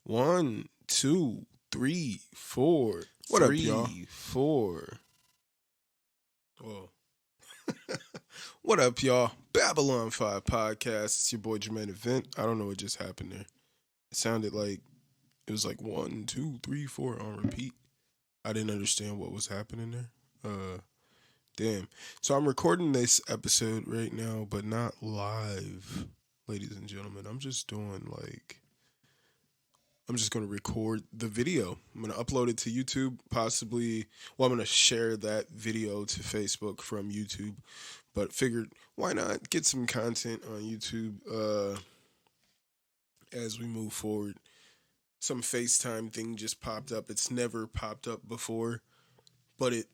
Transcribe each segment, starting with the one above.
One, two, three, four. What up, y'all? 4. Whoa. What up, y'all? Babylon 5 podcast. It's your boy Jermaine Event. I don't know what just happened there. It sounded like it was like 1, 2, 3, 4 on repeat. I didn't understand what was happening there. Damn. So I'm recording this episode right now, but not live, ladies and gentlemen. I'm just going to record the video. I'm going to upload it to YouTube, possibly. Well, I'm going to share that video to Facebook from YouTube, but figured why not get some content on YouTube as we move forward. Some FaceTime thing just popped up. It's never popped up before, but it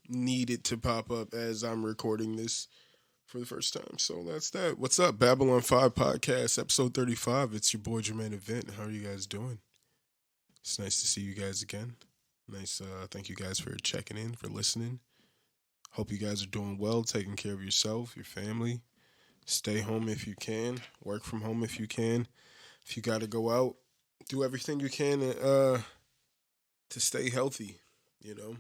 needed to pop up as I'm recording this for the first time. So that's that. What's up, Babylon 5 podcast, episode 35. It's your boy Jermaine Event. How are you guys doing? It's nice to see you guys again. Nice. Thank you guys for checking in, for listening. Hope you guys are doing well, taking care of yourself, your family. Stay home if you can. Work from home if you can. If you got to go out, do everything you can to stay healthy, you know.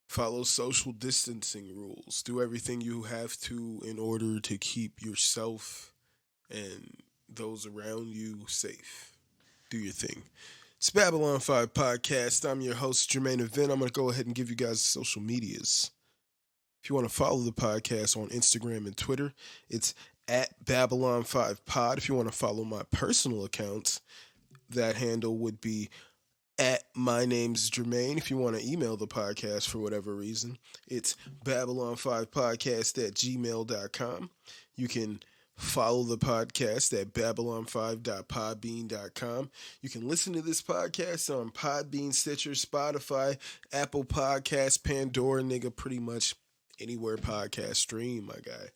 Follow social distancing rules. Do everything you have to in order to keep yourself and those around you safe. Do your thing. It's Babylon 5 podcast. I'm your host, Jermaine Event. I'm going to go ahead and give you guys social medias. If you want to follow the podcast on Instagram and Twitter, it's at Babylon 5 Pod. If you want to follow my personal accounts, that handle would be at My Name's Jermaine. If you want to email the podcast for whatever reason, it's babylon5podcast@gmail.com. You can follow the podcast at babylon5.podbean.com. You can listen to this podcast on Podbean, Stitcher, Spotify, Apple Podcasts, Pandora, nigga, pretty much anywhere podcast stream, my guy.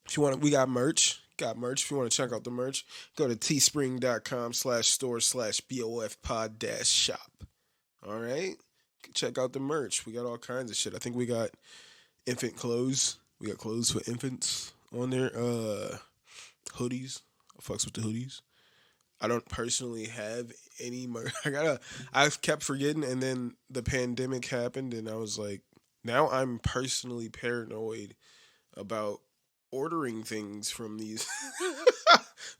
If you want, we got merch. If you want to check out the merch, go to teespring.com/store/BOFpod-shop. All right? Check out the merch. We got all kinds of shit. I think we got infant clothes. We got clothes for infants on there. Hoodies. I fucks with the hoodies. I don't personally have any merch. I've kept forgetting, and then the pandemic happened, and I was like, now I'm personally paranoid about ordering things from these.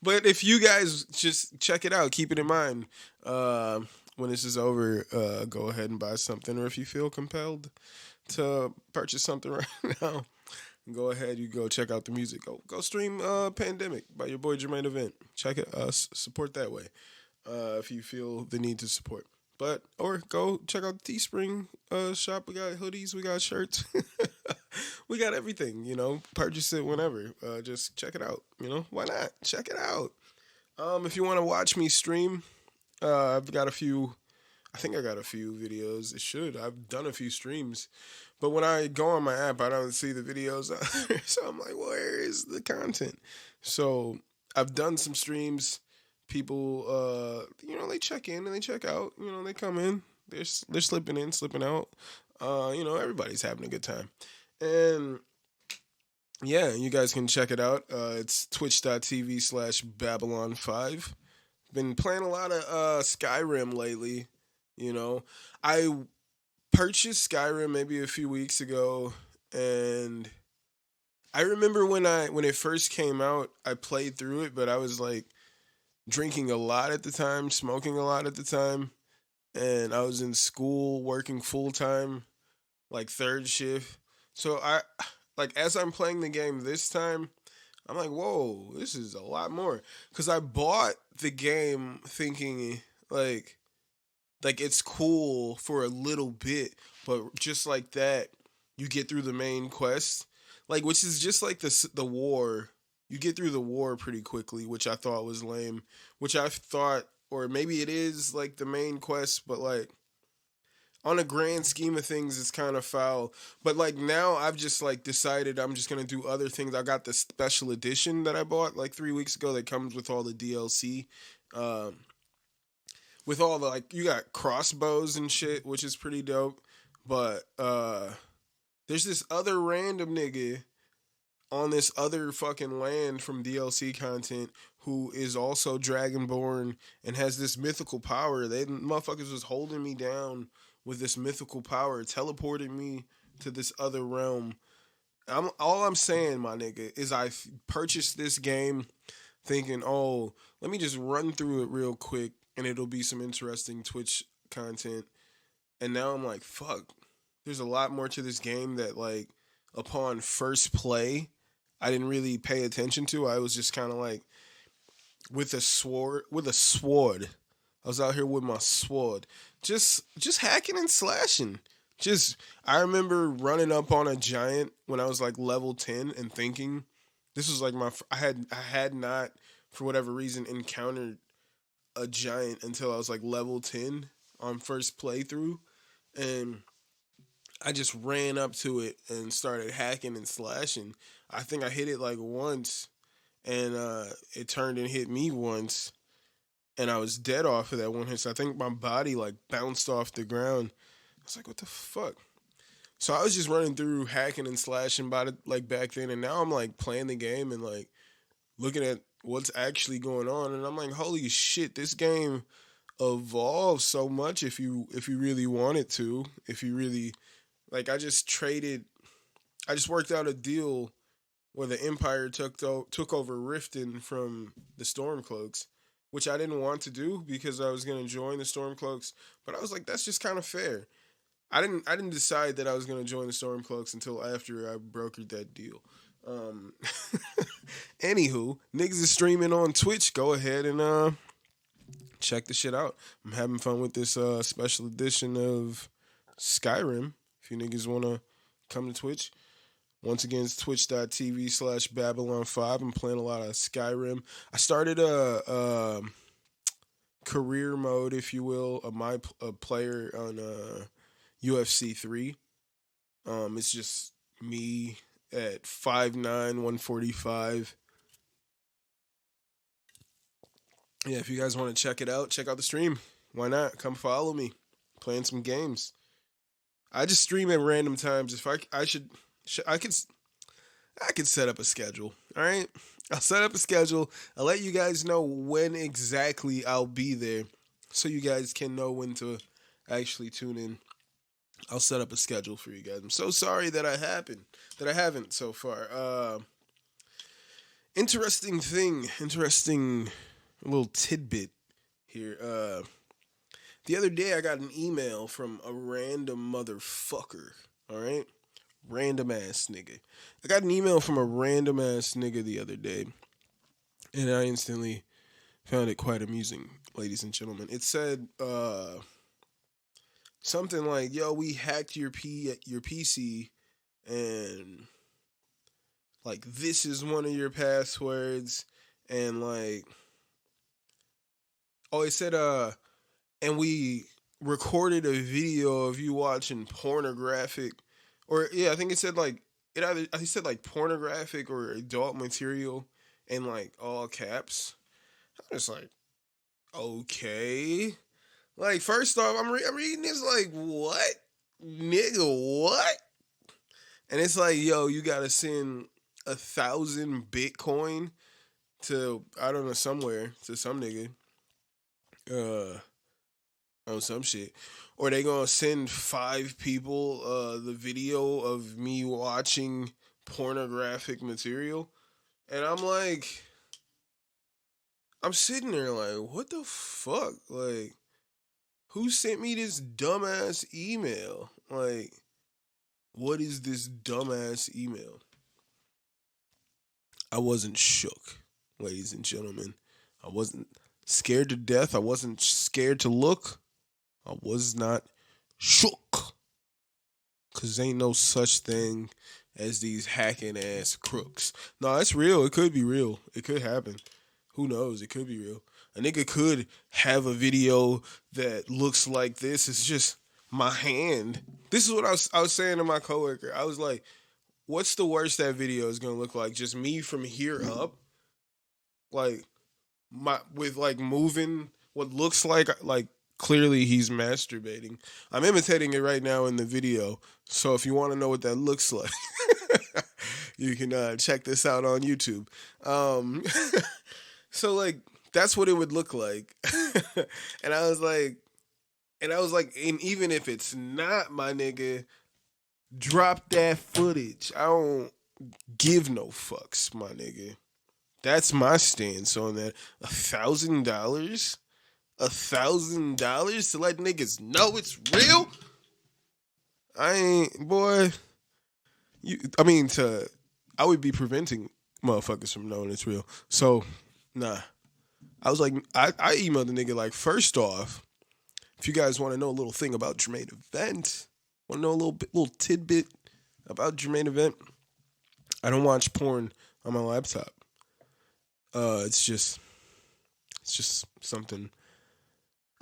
But if you guys just check it out, keep it in mind. When this is over, go ahead and buy something, or if you feel compelled to purchase something right now, go ahead, you go check out the music. Go stream Pandemic by your boy Jermaine Event. Check it, support that way. If you feel the need to support. Or go check out the Teespring shop. We got hoodies, we got shirts. We got everything, purchase it whenever. Just check it out, why not? Check it out. If you want to watch me stream, I've got a few, I think I got a few videos. I've done a few streams, but when I go on my app, I don't see the videos out there. So I'm like, where is the content? So I've done some streams. People, they check in and they check out. They come in, they're slipping in, slipping out. Everybody's having a good time. And yeah, you guys can check it out. It's twitch.tv/Babylon5. Been playing a lot of Skyrim lately. I purchased Skyrim maybe a few weeks ago, and I remember when it first came out, I played through it, but I was like drinking a lot at the time, smoking a lot at the time, and I was in school working full time, like third shift. So as I'm playing the game this time, I'm like, whoa, this is a lot more. Because I bought the game thinking like it's cool for a little bit, but just like that, you get through the main quest, which is just like the war. You get through the war pretty quickly, which I thought was lame. Which I thought, or maybe it is like the main quest, but like on a grand scheme of things, it's kind of foul. But like now, I've just like decided I'm just gonna do other things. I got the special edition that I bought like 3 weeks ago that comes with all the DLC, with all the you got crossbows and shit, which is pretty dope. But there's this other random nigga on this other fucking land from DLC content who is also Dragonborn and has this mythical power. They motherfuckers was holding me down with this mythical power, teleporting me to this other realm. All I'm saying, my nigga, is I purchased this game thinking, oh, let me just run through it real quick and it'll be some interesting Twitch content. And now I'm like, fuck, there's a lot more to this game that, like, upon first play, I didn't really pay attention to. I was just kind of like, with a sword. I was out here with my sword, just hacking and slashing. I remember running up on a giant when I was like level 10 and thinking this was like I had not, for whatever reason, encountered a giant until I was like level 10 on first playthrough, and I just ran up to it and started hacking and slashing. I think I hit it like once, and it turned and hit me once, and I was dead off of that one hit. So I think my body like bounced off the ground. I was like, what the fuck? So I was just running through hacking and slashing by like back then, and now I'm like playing the game and like looking at what's actually going on, and I'm like, holy shit, this game evolves so much if you really wanted to. If you really, like, I just worked out a deal where the Empire took over Riften from the Stormcloaks, which I didn't want to do because I was going to join the Stormcloaks, but I was like, that's just kind of fair. I didn't decide that I was going to join the Stormcloaks until after I brokered that deal. Anywho, niggas is streaming on Twitch. Go ahead and check the shit out. I'm having fun with this special edition of Skyrim. If you niggas want to come to Twitch, once again, it's twitch.tv/Babylon5. I'm playing a lot of Skyrim. I started a career mode, if you will, a player on UFC 3. It's just me at 5'9", 145. Yeah, if you guys want to check it out, check out the stream. Why not? Come follow me. Playing some games. I just stream at random times. If I could set up a schedule. All right, I'll set up a schedule. I'll let you guys know when exactly I'll be there, so you guys can know when to actually tune in. I'll set up a schedule for you guys. I'm so sorry that I haven't so far. Interesting little tidbit here. The other day I got an email from a random motherfucker. All right, random ass nigga. I got an email from a random ass nigga the other day, and I instantly found it quite amusing, ladies and gentlemen. It said something like, yo, we hacked your PC, and like this is one of your passwords, and like, oh, it said and we recorded a video of you watching pornographic, or yeah, I think it said like it said like pornographic or adult material in like all caps. I'm just like, okay. Like, first off, I'm reading this like, what? Nigga, what? And it's like, yo, you gotta send 1,000 Bitcoin to, I don't know, somewhere, to some nigga. On some shit. Or they gonna send 5 people the video of me watching pornographic material. And I'm like, I'm sitting there like, what the fuck? Like, who sent me this dumbass email? Like, what is this dumbass email? I wasn't shook, ladies and gentlemen. I wasn't scared to death. I wasn't scared to look. I was not shook. Because ain't no such thing as these hacking ass crooks. No, it's real. It could be real. It could happen. Who knows? It could be real. A nigga could have a video that looks like this. It's just my hand. This is what I was saying to my coworker. I was like, what's the worst that video is going to look like? Just me from here up? Like, with like moving what looks like clearly he's masturbating. I'm imitating it right now in the video. So if you want to know what that looks like, you can check this out on YouTube. So like that's what it would look like. and I was like, and even if it's not, my nigga, drop that footage. I don't give no fucks, my nigga. That's my stance on that. $1,000? $1,000 to let niggas know it's real? I ain't, boy. I would be preventing motherfuckers from knowing it's real. So, nah. I was like, I emailed the nigga like, first off, if you guys want to know a little thing about Jermaine Event, want to know a little tidbit about Jermaine Event, I don't watch porn on my laptop. It's just something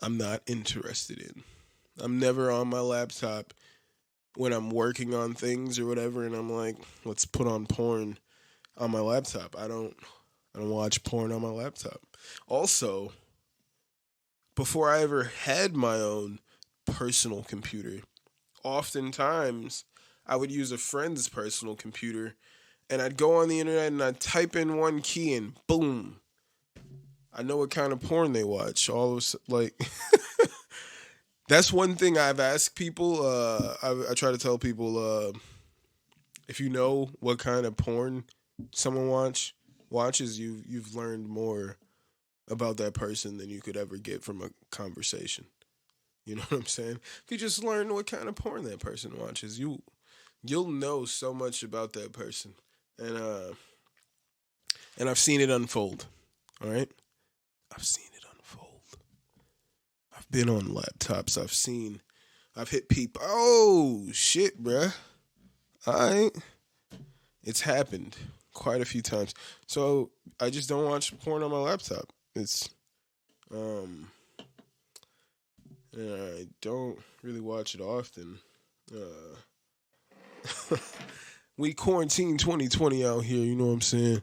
I'm not interested in. I'm never on my laptop when I'm working on things or whatever, and I'm like, let's put on porn on my laptop. I don't watch porn on my laptop. Also, before I ever had my own personal computer, oftentimes I would use a friend's personal computer, and I'd go on the internet and I'd type in one key and boom, I know what kind of porn they watch. All of like, that's one thing I've asked people. I try to tell people, if you know what kind of porn someone watches, you've learned more about that person than you could ever get from a conversation. You know what I'm saying? If you just learn what kind of porn that person watches, you'll know so much about that person. And I've seen it unfold. All right? I've seen it unfold. I've been on laptops. I've hit people. Oh, shit, bruh. All right. It's happened quite a few times. So I just don't watch porn on my laptop. It's, and I don't really watch it often. We quarantine 2020 out here, you know what I'm saying?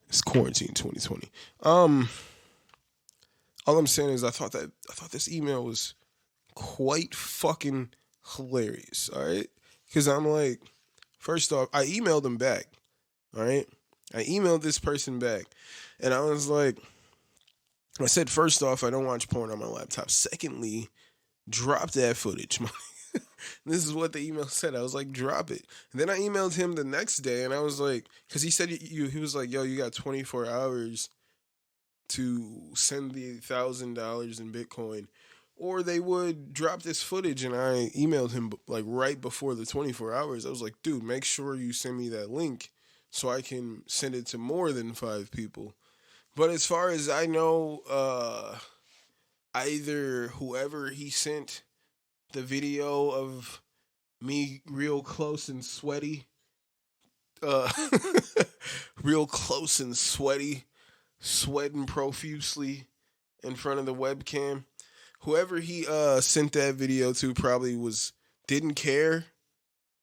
It's quarantine 2020. All I'm saying is I thought this email was quite fucking hilarious, all right? Because I'm like, first off, I emailed him back, all right? I emailed this person back, and I was like, I said, first off, I don't watch porn on my laptop. Secondly, drop that footage. This is what the email said. I was like, drop it. And then I emailed him the next day, and I was like, because he said, he was like, yo, you got 24 hours to send the $1,000 in Bitcoin, or they would drop this footage. And I emailed him like right before the 24 hours. I was like, dude, make sure you send me that link so I can send it to more than 5 people. But as far as I know, either whoever he sent the video of me real close and sweaty, uh, real close and sweaty, sweating profusely in front of the webcam. Whoever he sent that video to probably didn't care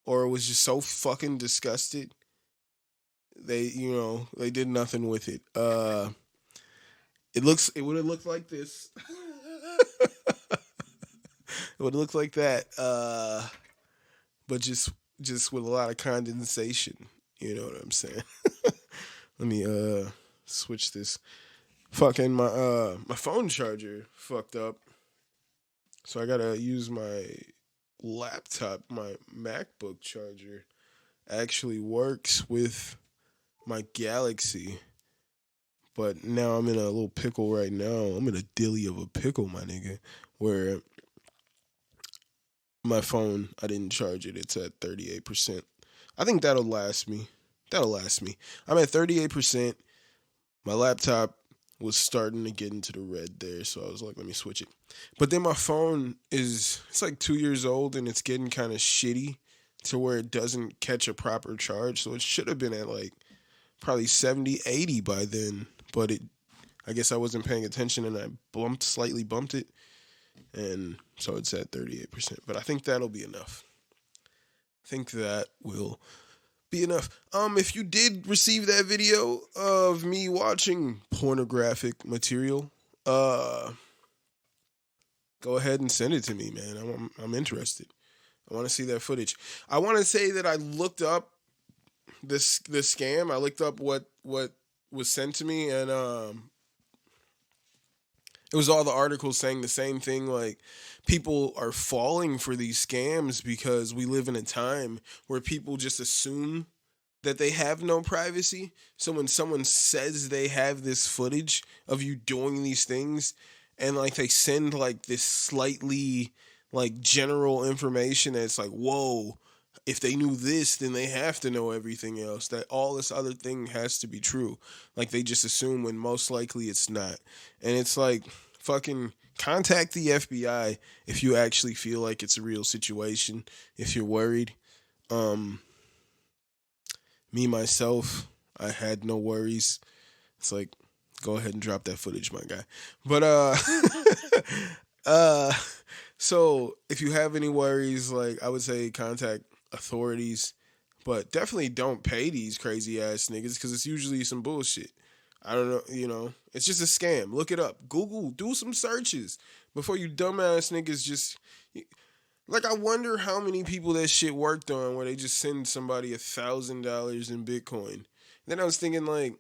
or was just so fucking disgusted. They did nothing with it. It would have looked like this. It would look like that, but just with a lot of condensation. You know what I'm saying? Let me switch this. Fucking my phone charger fucked up, so I gotta use my laptop. My MacBook charger actually works with my Galaxy, but now I'm in a little pickle right now. I'm in a dilly of a pickle, my nigga, where my phone, I didn't charge it. It's at 38%. I think that'll last me. I'm at 38%. My laptop was starting to get into the red there, so I was like, let me switch it. But then my phone it's like 2 years old, and it's getting kind of shitty to where it doesn't catch a proper charge. So it should have been at like probably 70, 80 by then. But I guess I wasn't paying attention, and I slightly bumped it. And so it's at 38%. But I think that'll be enough. I think that will be enough. If you did receive that video of me watching pornographic material, go ahead and send it to me, man. I'm interested. I want to see that footage. I want to say that I looked up this scam. I looked up what was sent to me, and It was all the articles saying the same thing. Like, people are falling for these scams because we live in a time where people just assume that they have no privacy. So when someone says they have this footage of you doing these things, and like they send like this slightly like general information that's like, whoa, if they knew this, then they have to know everything else. That all this other thing has to be true. Like, they just assume when most likely it's not. And it's like, fucking contact the FBI if you actually feel like it's a real situation, if you're worried. Um, Me myself, I had no worries. It's like, go ahead and drop that footage, my guy. But uh so if you have any worries, like, I would say contact authorities, but definitely don't pay these crazy ass niggas because it's usually some bullshit. I don't know, it's just a scam. Look it up. Google, do some searches before you dumbass niggas just. Like, I wonder how many people that shit worked on where they just send somebody $1,000 in Bitcoin. Then I was thinking, like,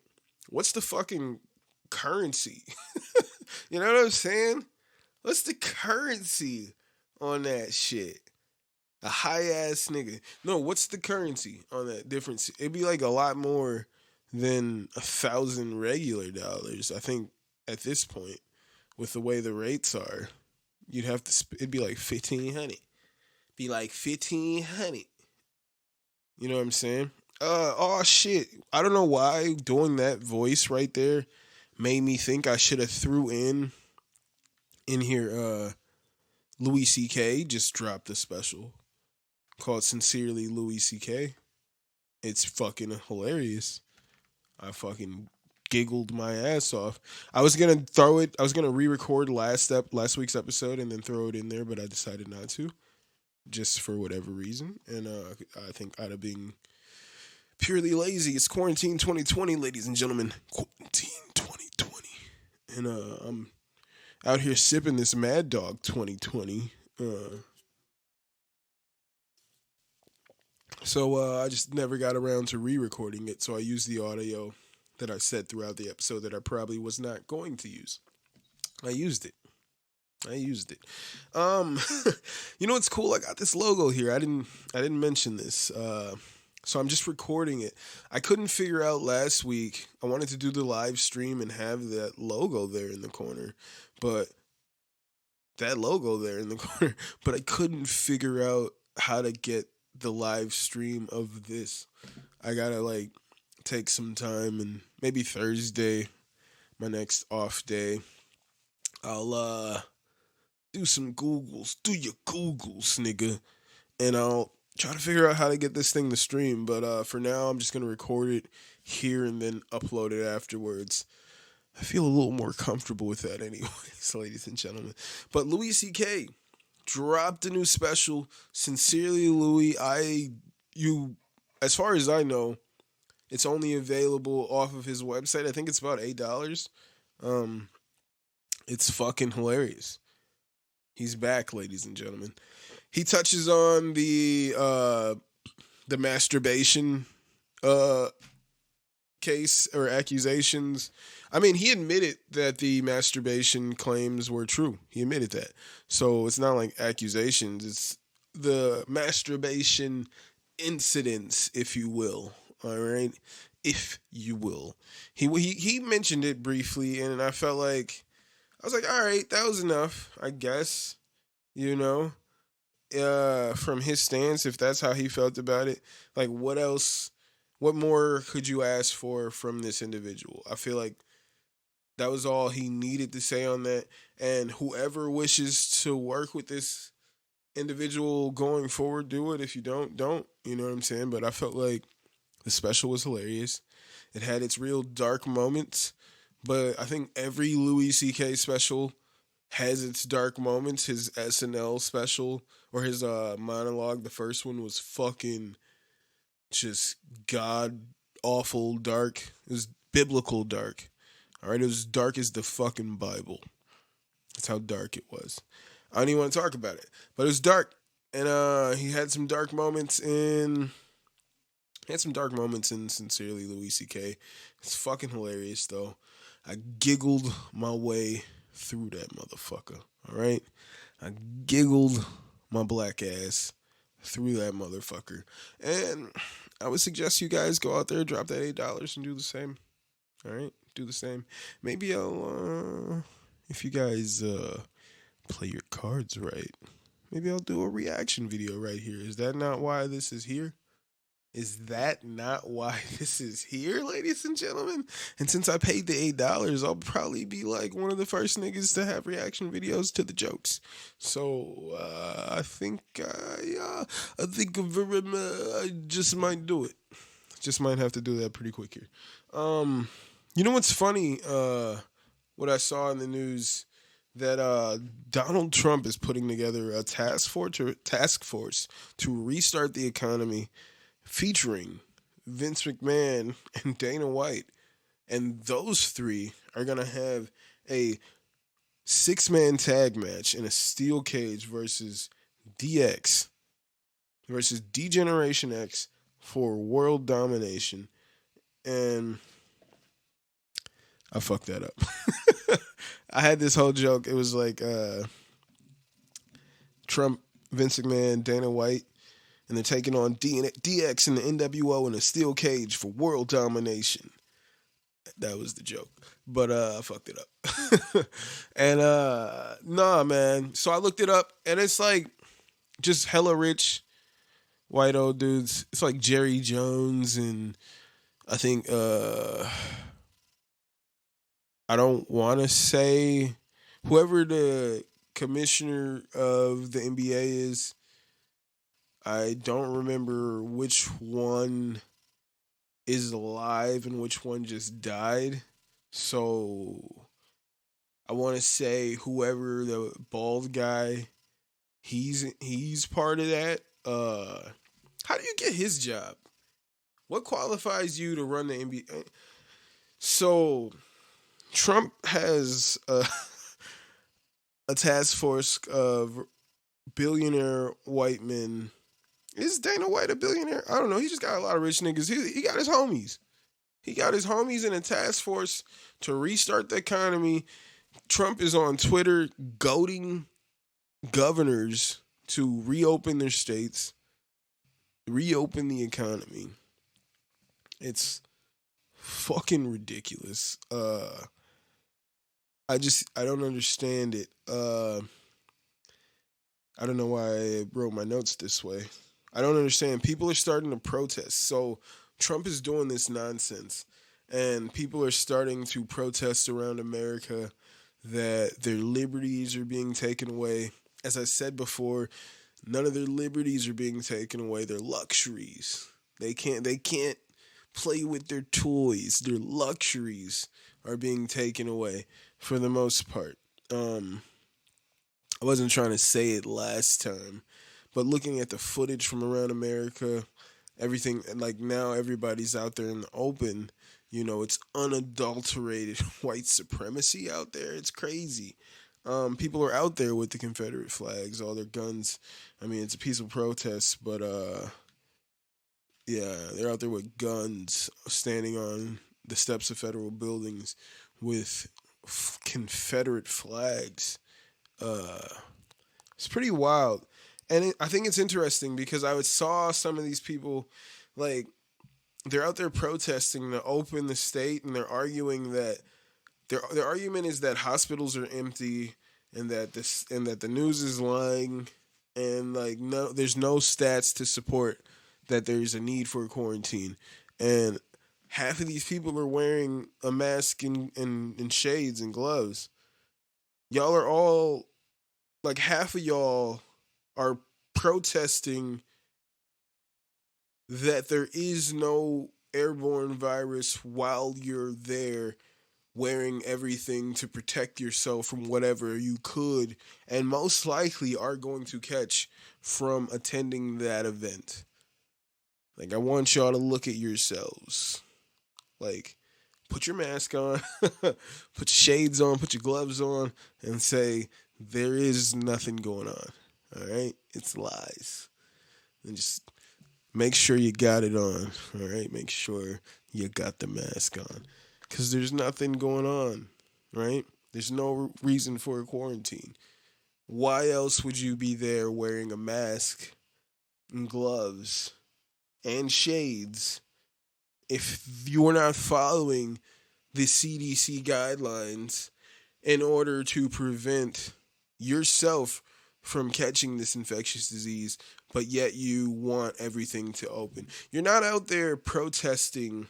what's the fucking currency? You know what I'm saying? What's the currency on that shit? A high ass nigga. No, what's the currency on that difference? It'd be like a lot more than 1,000 regular dollars. I think at this point, with the way the rates are, you'd have to. It'd be like 1,500. Be like 1,500. You know what I'm saying? Oh shit. I don't know why doing that voice right there made me think I should have threw in here Louis CK just dropped a special called Sincerely Louis CK. It's fucking hilarious. I fucking giggled my ass off. I was gonna throw it. I was gonna re-record last week's episode and then throw it in there, but I decided not to, just for whatever reason. And I think out of being purely lazy. It's quarantine 2020, ladies and gentlemen. Quarantine 2020, and I'm out here sipping this Mad Dog 2020. So I just never got around to re-recording it, so I used the audio that I said throughout the episode that I probably was not going to use. I used it. You know what's cool? I got this logo here. I didn't mention this. So I'm just recording it. I couldn't figure out last week. I wanted to do the live stream and have that logo there in the corner, but I couldn't figure out how to get the live stream of this. I gotta like take some time, and maybe Thursday, my next off day, I'll do some Googles. Do your Googles, nigga. And I'll try to figure out how to get this thing to stream. But for now, I'm just going to record it here and then upload it afterwards. I feel a little more comfortable with that anyways, ladies and gentlemen. But Louis C.K. dropped a new special. Sincerely, Louis. As far as I know, it's only available off of his website. I think it's about $8. It's fucking hilarious. He's back, ladies and gentlemen. He touches on the masturbation case or accusations. I mean, he admitted that the masturbation claims were true. He admitted that. So it's not like accusations. It's the masturbation incidents, if you will. All right, if you will. He mentioned it briefly, and I felt like I was like, all right, that was enough, I guess. You know, from his stance, if that's how he felt about it, like, what else? What more could you ask for from this individual? I feel like that was all he needed to say on that. And whoever wishes to work with this individual going forward, do it. If you don't. You know what I'm saying? But I felt like the special was hilarious. It had its real dark moments, but I think every Louis C.K. special has its dark moments. His SNL special or his monologue, the first one was fucking just god awful dark. It was biblical dark. All right, it was dark as the fucking Bible. That's how dark it was. I don't even want to talk about it, but it was dark, and he had some dark moments in. He had some dark moments in Sincerely Louis C.K. It's fucking hilarious though. I giggled my way through that motherfucker. All right, I giggled my black ass through that motherfucker, and I would suggest you guys go out there, drop that $8, and do the same. All right, do the same. Maybe I'll, if you guys play your cards right, maybe I'll do a reaction video right here. Is that not why this is here? Is that not why this is here, ladies and gentlemen? And since I paid the $8, I'll probably be like one of the first niggas to have reaction videos to the jokes. So I think I just might do it. Just might have to do that pretty quick here. You know what's funny? What I saw in the news that Donald Trump is putting together a task force to restart the economy, featuring Vince McMahon and Dana White. And those three are going to have a 6-man tag match in a steel cage versus DX versus D-Generation X for world domination. And I fucked that up. I had this whole joke. It was like Trump, Vince McMahon, Dana White, and they're taking on DX and the NWO in a steel cage for world domination. That was the joke. But I fucked it up. And nah, man. So I looked it up, and it's like just hella rich white old dudes. It's like Jerry Jones, and I think I don't want to say whoever the commissioner of the NBA is. I don't remember which one is alive and which one just died. So I want to say whoever the bald guy, he's part of that. How do you get his job? What qualifies you to run the NBA? So Trump has a task force of billionaire white men. Is Dana White a billionaire? I don't know. He just got a lot of rich niggas. He got his homies. He got his homies in a task force to restart the economy. Trump is on Twitter goading governors to reopen their states, reopen the economy. It's fucking ridiculous. I don't understand it. I don't know why I wrote my notes this way. I don't understand. People are starting to protest. So Trump is doing this nonsense, and people are starting to protest around America that their liberties are being taken away. As I said before, none of their liberties are being taken away. Their luxuries. They can't play with their toys. Their luxuries are being taken away for the most part. I wasn't trying to say it last time, but looking at the footage from around America, everything, like now everybody's out there in the open. You know, it's unadulterated white supremacy out there. It's crazy. People are out there with the Confederate flags, all their guns. I mean, it's a peaceful protest, but yeah, they're out there with guns, standing on the steps of federal buildings with Confederate flags. It's pretty wild. And I think it's interesting because I saw some of these people, like, they're out there protesting to open the state, and they're arguing that their argument is that hospitals are empty and that the news is lying, and like there's no stats to support that there's a need for a quarantine. And half of these people are wearing a mask and shades and gloves. Y'all are all, like, half of y'all are protesting that there is no airborne virus while you're there wearing everything to protect yourself from whatever you could and most likely are going to catch from attending that event. Like, I want y'all to look at yourselves. Like, put your mask on, put shades on, put your gloves on, and say, there is nothing going on. All right? It's lies. And just make sure you got it on. All right? Make sure you got the mask on. Because there's nothing going on. Right? There's no reason for a quarantine. Why else would you be there wearing a mask and gloves and shades if you're not following the CDC guidelines in order to prevent yourself from catching this infectious disease, but yet you want everything to open? You're not out there protesting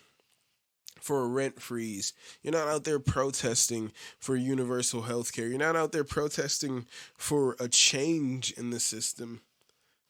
for a rent freeze. You're not out there protesting for universal health care. You're not out there protesting for a change in the system.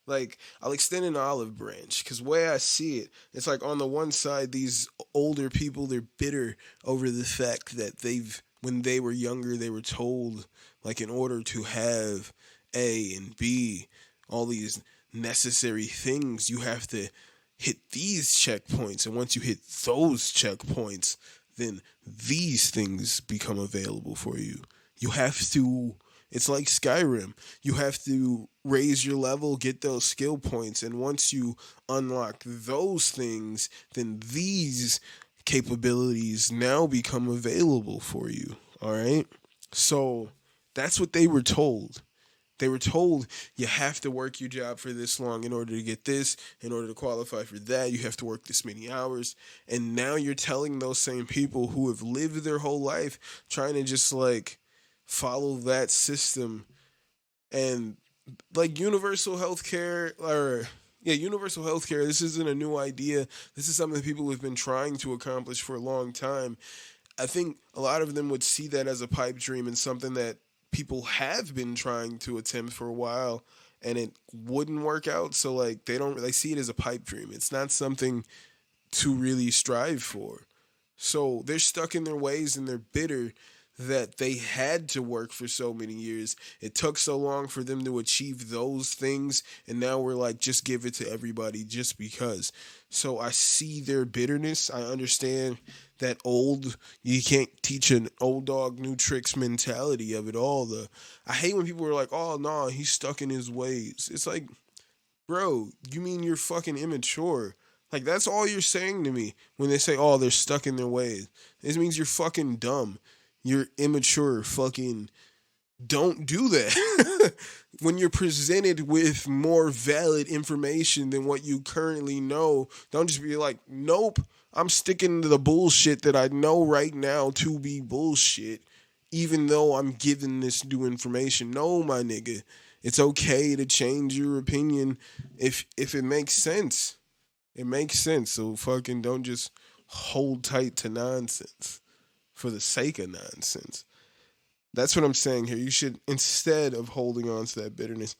Like, I'll extend an olive branch because the way I see it, it's like on the one side, these older people, they're bitter over the fact that when they were younger, they were told, like, in order to have A and B, all these necessary things, you have to hit these checkpoints. And once you hit those checkpoints, then these things become available for you. You have to, it's like Skyrim. You have to raise your level, get those skill points. And once you unlock those things, then these capabilities now become available for you. All right. So that's what they were told. They were told you have to work your job for this long in order to get this, in order to qualify for that, you have to work this many hours. And now you're telling those same people who have lived their whole life trying to just like follow that system and like universal healthcare universal healthcare. This isn't a new idea. This is something that people have been trying to accomplish for a long time. I think a lot of them would see that as a pipe dream and something that people have been trying to attempt for a while and it wouldn't work out. So like they see it as a pipe dream. It's not something to really strive for. So they're stuck in their ways and they're bitter that they had to work for so many years. It took so long for them to achieve those things. And now we're like, just give it to everybody just because. So I see their bitterness. I understand that you can't teach an old dog new tricks mentality of it all. I hate when people are like, oh, no, he's stuck in his ways. It's like, bro, you mean you're fucking immature? Like, that's all you're saying to me when they say, oh, they're stuck in their ways. This means you're fucking dumb. You're immature. Fucking don't do that. When you're presented with more valid information than what you currently know, don't just be like, nope, I'm sticking to the bullshit that I know right now to be bullshit, even though I'm given this new information. No, my nigga, it's okay to change your opinion if it makes sense. It makes sense. So fucking don't just hold tight to nonsense for the sake of nonsense. That's what I'm saying here. You should, instead of holding on to that bitterness,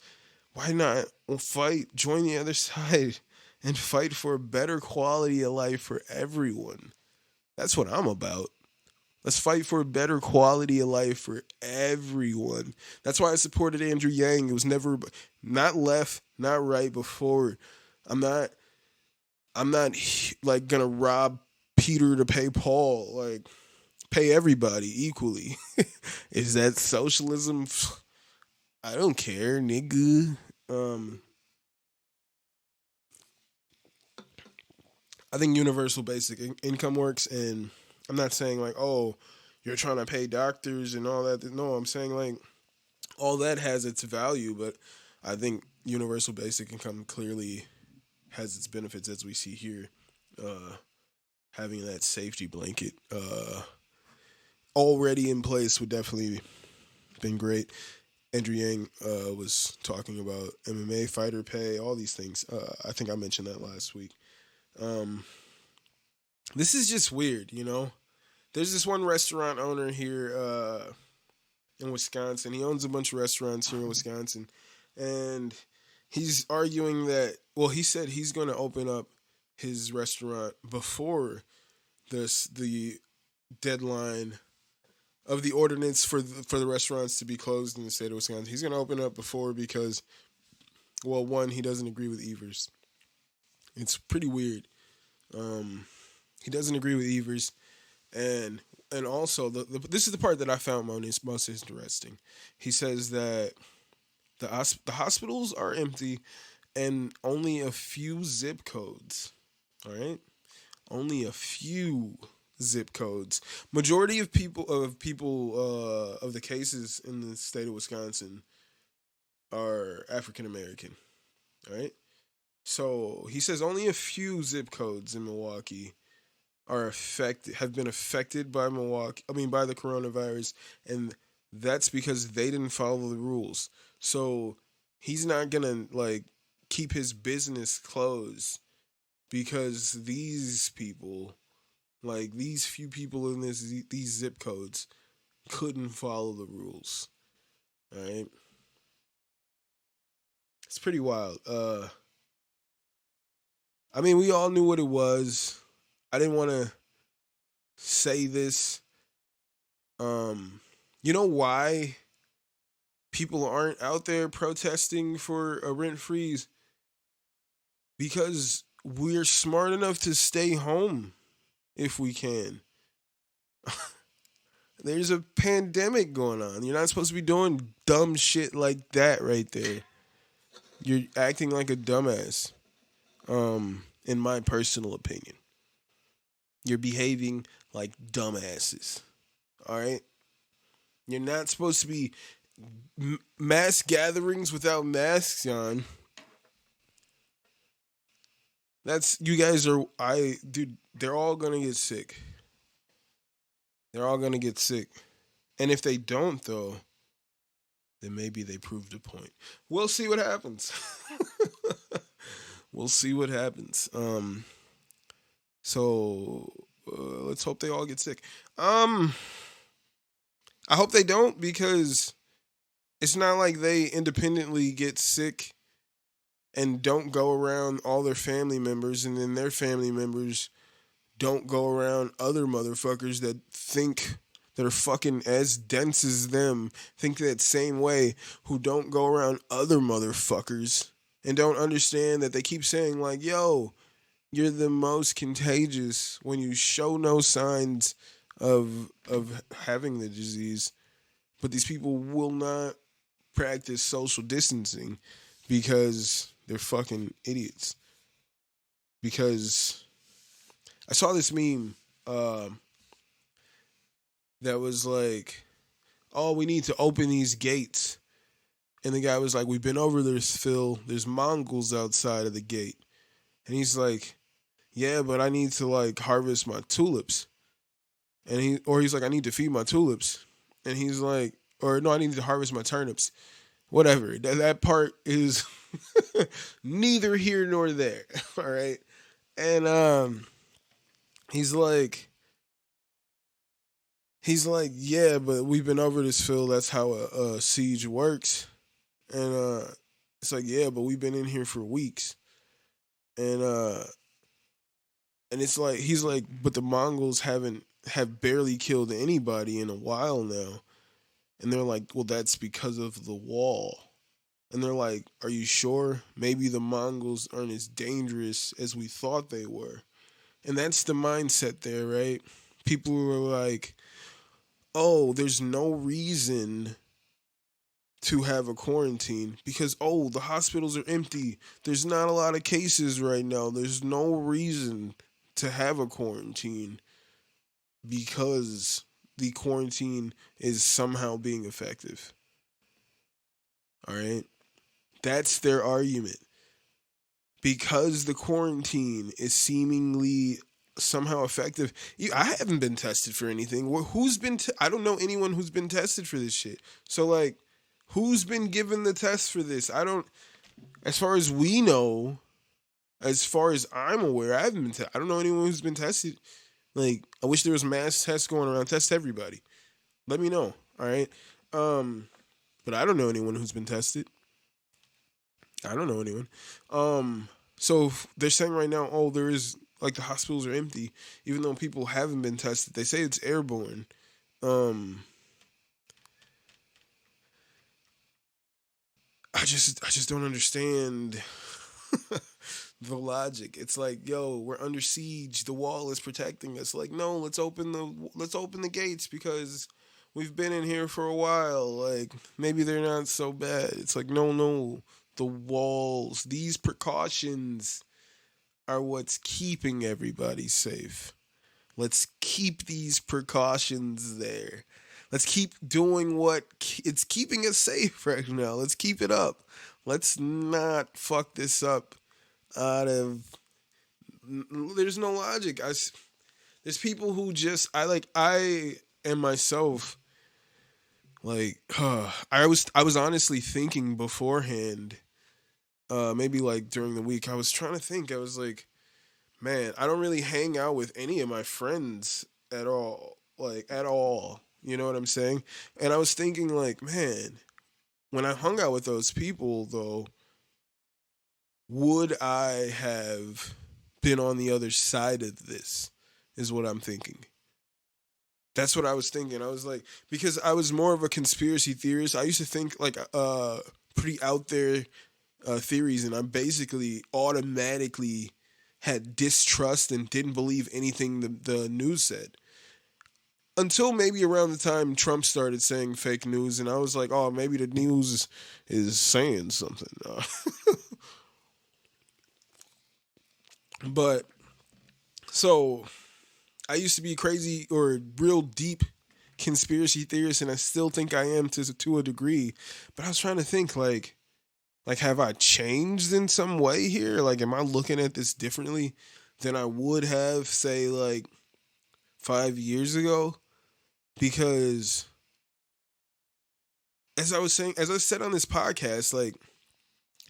why not fight, join the other side, and fight for a better quality of life for everyone? That's what I'm about. Let's fight for a better quality of life for everyone. That's why I supported Andrew Yang. It was never not left, not right before. I'm not like gonna rob Peter to pay Paul. Like, pay everybody equally. Is that socialism? I don't care, nigga. I think universal basic income works, and I'm not saying like, oh, you're trying to pay doctors and all that. No, I'm saying like all that has its value, but I think universal basic income clearly has its benefits as we see here. Having that safety blanket already in place would definitely been great. Andrew Yang was talking about MMA fighter pay, all these things. I think I mentioned that last week. This is just weird, you know? There's this one restaurant owner here in Wisconsin. He owns a bunch of restaurants here in Wisconsin. And he's arguing that, well, he said he's going to open up his restaurant before the deadline of the ordinance for the restaurants to be closed in the state of Wisconsin. He's going to open up before because, well, one, he doesn't agree with Evers. It's pretty weird. He doesn't agree with Evers, and also this is the part that I found most interesting. He says that the hospitals are empty, and only a few zip codes. All right, only a few zip codes. Majority of people of the cases in the state of Wisconsin are African American. All right. So he says only a few zip codes in Milwaukee have been affected by by the coronavirus, and that's because they didn't follow the rules. So he's not gonna like keep his business closed because these people, like these few people in these zip codes, couldn't follow the rules. All right, it's pretty wild. I mean, we all knew what it was. I didn't want to say this. You know why people aren't out there protesting for a rent freeze? Because we're smart enough to stay home if we can. There's a pandemic going on. You're not supposed to be doing dumb shit like that right there. You're acting like a dumbass. In my personal opinion. You're behaving like dumbasses. All right? You're not supposed to be mass gatherings without masks on. You guys are, dude, they're all gonna get sick. They're all gonna get sick. And if they don't, though, then maybe they proved a point. We'll see what happens. We'll see what happens. So let's hope they all get sick. I hope they don't, because it's not like they independently get sick and don't go around all their family members, and then their family members don't go around other motherfuckers that are fucking as dense as them, think that same way, who don't go around other motherfuckers and don't understand that they keep saying like, yo, you're the most contagious when you show no signs of having the disease. But these people will not practice social distancing because they're fucking idiots. Because I saw this meme that was like, oh, we need to open these gates. And the guy was like, we've been over this, Phil. There's Mongols outside of the gate. And he's like, yeah, but I need to like harvest my tulips. And he's like, I need to feed my tulips. And he's like, or no, I need to harvest my turnips. Whatever. That part is neither here nor there. All right. And he's like, yeah, but we've been over this, Phil. That's how a siege works. And it's like, yeah, but we've been in here for weeks. And it's like, he's like, but the Mongols have barely killed anybody in a while now. And they're like, well, that's because of the wall. And they're like, are you sure? Maybe the Mongols aren't as dangerous as we thought they were. And that's the mindset there, right? People were like, oh, there's no reason to have a quarantine because, oh, the hospitals are empty. There's not a lot of cases right now. There's no reason to have a quarantine because the quarantine is somehow being effective. All right? That's their argument. Because the quarantine is seemingly somehow effective. I haven't been tested for anything. I don't know anyone who's been tested for this shit. So, like, who's been given the test for this? As far as we know, as far as I'm aware, I haven't been I don't know anyone who's been tested. Like, I wish there was mass tests going around. Test everybody. Let me know. All right. But I don't know anyone who's been tested. I don't know anyone. So they're saying right now, oh, there is, like, the hospitals are empty, even though people haven't been tested. They say it's airborne. I just don't understand the logic. It's like, yo, we're under siege. The wall is protecting us. Like, no, let's open the gates because we've been in here for a while. Like, maybe they're not so bad. It's like, no, the walls, these precautions are what's keeping everybody safe. let's keep these precautions there. Let's keep doing what it's keeping us safe right now. Let's keep it up. Let's not fuck this up out of. There's no logic. There's people who just I and myself like I was honestly thinking beforehand, maybe like during the week. I was trying to think. I was like, man, I don't really hang out with any of my friends at all, like at all. You know what I'm saying? And I was thinking like, man, when I hung out with those people though, would I have been on the other side of this? Is what I'm thinking. That's what I was thinking. I was like, because I was more of a conspiracy theorist. I used to think like pretty out there theories, and I basically automatically had distrust and didn't believe anything the news said. Until maybe around the time Trump started saying fake news, and I was like, oh, maybe the news is saying something. But so I used to be crazy or real deep conspiracy theorist, and I still think I am to a degree. But I was trying to think like have I changed in some way here? Like, am I looking at this differently than I would have, say, like 5 years ago? Because as I said on this podcast, like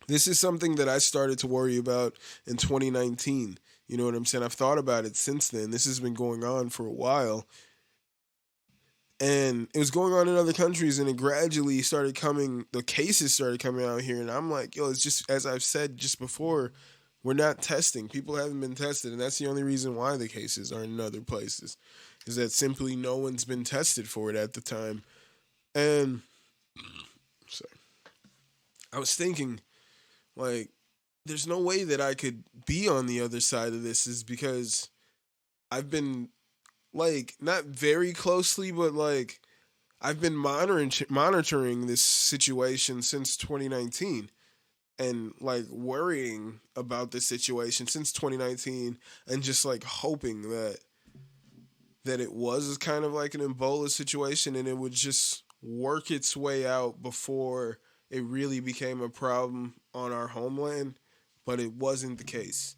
this is something that I started to worry about in 2019. You know what I'm saying? I've thought about it since then. This has been going on for a while. And it was going on in other countries, and it gradually the cases started coming out here. And I'm like, yo, it's just, as I've said just before, we're not testing. People haven't been tested. And that's the only reason why the cases are in other places, is that simply no one's been tested for it at the time. And, sorry, I was thinking, like, there's no way that I could be on the other side of this, is because I've been like not very closely, but like I've been monitoring this situation since 2019, and like worrying about this situation since 2019, and just like hoping that it was kind of like an Ebola situation, and it would just work its way out before it really became a problem on our homeland, but it wasn't the case.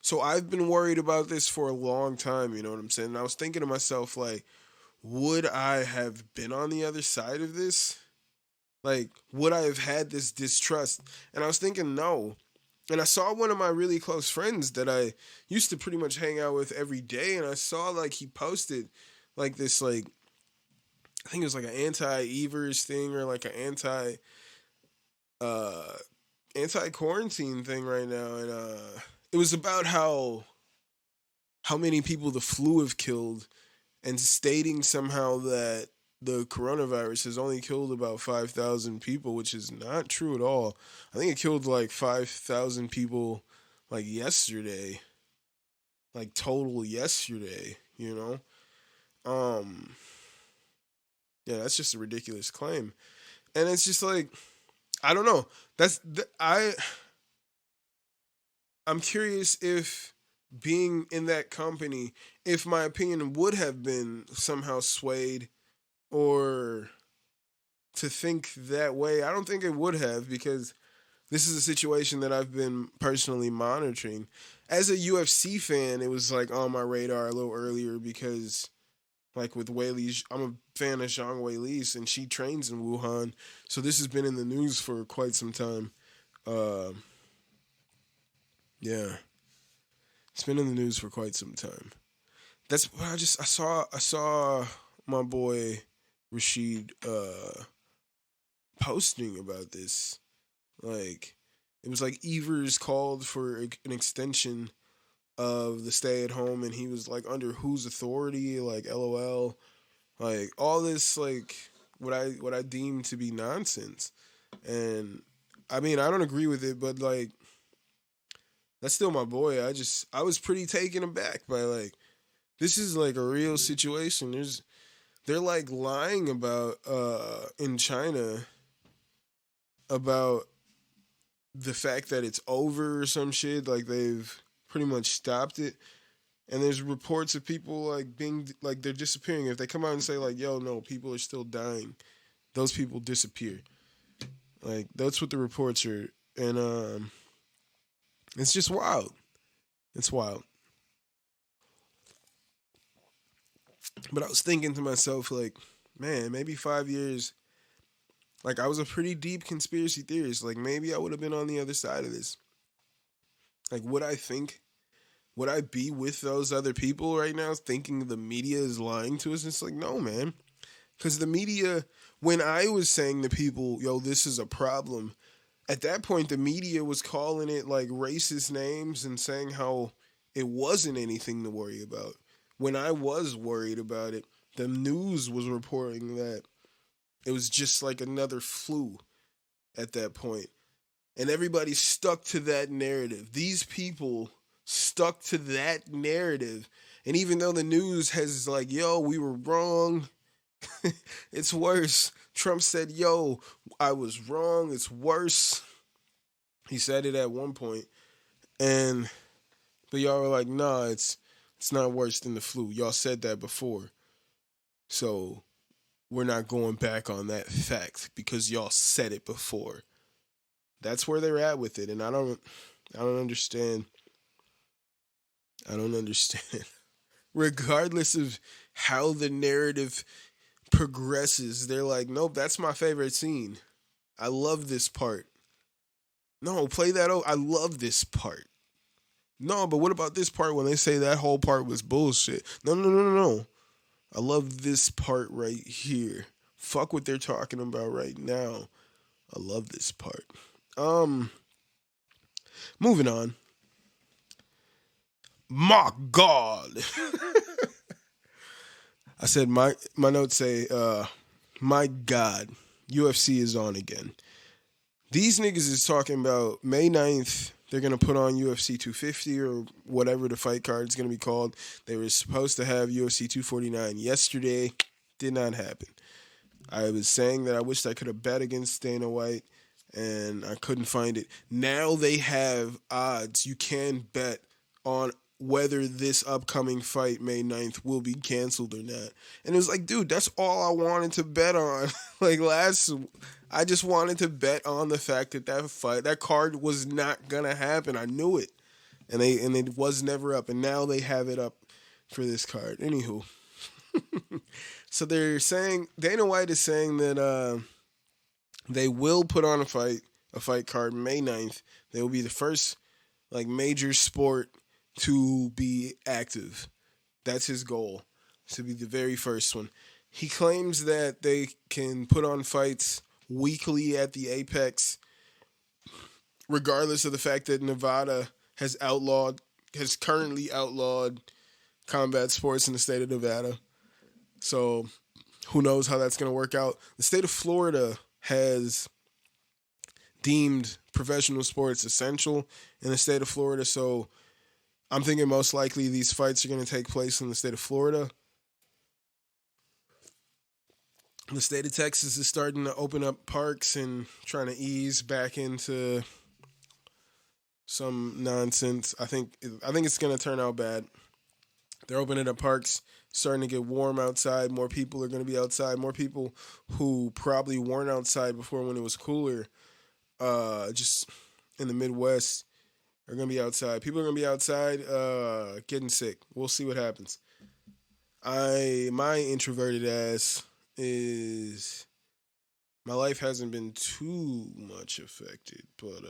So I've been worried about this for a long time, you know what I'm saying? And I was thinking to myself, like, would I have been on the other side of this? Like, would I have had this distrust? And I was thinking, no. And I saw one of my really close friends that I used to pretty much hang out with every day, and I saw, like, he posted, like, this, like, I think it was like an anti-Evers thing, or like an uh, anti-quarantine thing right now, and it was about how many people the flu have killed, and stating somehow that the coronavirus has only killed about 5,000 people, which is not true at all. I think it killed like 5,000 people like yesterday, like total yesterday, you know? Yeah, that's just a ridiculous claim. And it's just like, I don't know. I'm curious if being in that company, if my opinion would have been somehow swayed or to think that way. I don't think it would have, because this is a situation that I've been personally monitoring. As a UFC fan, it was like on my radar a little earlier, because like with Weili, I'm a fan of Zhang Weili, and she trains in Wuhan. So this has been in the news for quite some time. Uh, yeah. It's been in the news for quite some time. That's what I saw my boy Rashid posting about this. Like, it was like Evers called for an extension of the stay at home, and he was like, under whose authority? Like, LOL. Like, all this, like, what I deem to be nonsense. And I mean, I don't agree with it, but like, that's still my boy. I was pretty taken aback by, like, this is like a real situation. They're like lying about in China about the fact that it's over or some shit. Like, they've pretty much stopped it. And there's reports of people like being like they're disappearing. If they come out and say like, "Yo, no, people are still dying," those people disappear. Like that's what the reports are, and it's just wild. It's wild. But I was thinking to myself like, man, maybe 5 years. Like I was a pretty deep conspiracy theorist. Like maybe I would have been on the other side of this. Like would I think? Would I be with those other people right now, thinking the media is lying to us? It's like no, man. Because the media, when I was saying to people, yo, this is a problem, at that point, the media was calling it like racist names and saying how it wasn't anything to worry about. When I was worried about it, the news was reporting that it was just like another flu at that point. And everybody stuck to that narrative. These people stuck to that narrative. And even though the news has like, yo, we were wrong, it's worse. Trump said, yo, I was wrong. It's worse. He said it at one point. And but y'all were like, nah, it's not worse than the flu. Y'all said that before. So we're not going back on that fact because y'all said it before. That's where they're at with it. And I don't understand. I don't understand. Regardless of how the narrative progresses, they're like, nope, that's my favorite scene. I love this part. No, play that out. I love this part. No, but what about this part when they say that whole part was bullshit? No, no, no, no, no. I love this part right here. Fuck what they're talking about right now. I love this part. Moving on. My God. I said my notes say, my God, UFC is on again. These niggas is talking about May 9th, they're going to put on UFC 250 or whatever the fight card is going to be called. They were supposed to have UFC 249 yesterday. Did not happen. I was saying that I wished I could have bet against Dana White, and I couldn't find it. Now they have odds. You can bet on whether this upcoming fight, May 9th, will be canceled or not. And it was like, dude, that's all I wanted to bet on. I just wanted to bet on the fact that card was not going to happen. I knew it. And it was never up. And now they have it up for this card. Anywho. So they're saying, Dana White is saying that they will put on a fight card May 9th. They will be the first major sport to be active. That's his goal, to be the very first one. He claims that they can put on fights weekly at the Apex, regardless of the fact that Nevada has currently outlawed combat sports in the state of Nevada. So who knows how that's going to work out. The state of Florida has deemed professional sports essential in the state of Florida, so I'm thinking most likely these fights are going to take place in the state of Florida. The state of Texas is starting to open up parks and trying to ease back into some nonsense. I think it's going to turn out bad. They're opening up parks, starting to get warm outside. More people are going to be outside. More people who probably weren't outside before when it was cooler, just in the Midwest, are going to be outside. People are going to be outside getting sick. We'll see what happens. My introverted ass is, my life hasn't been too much affected, but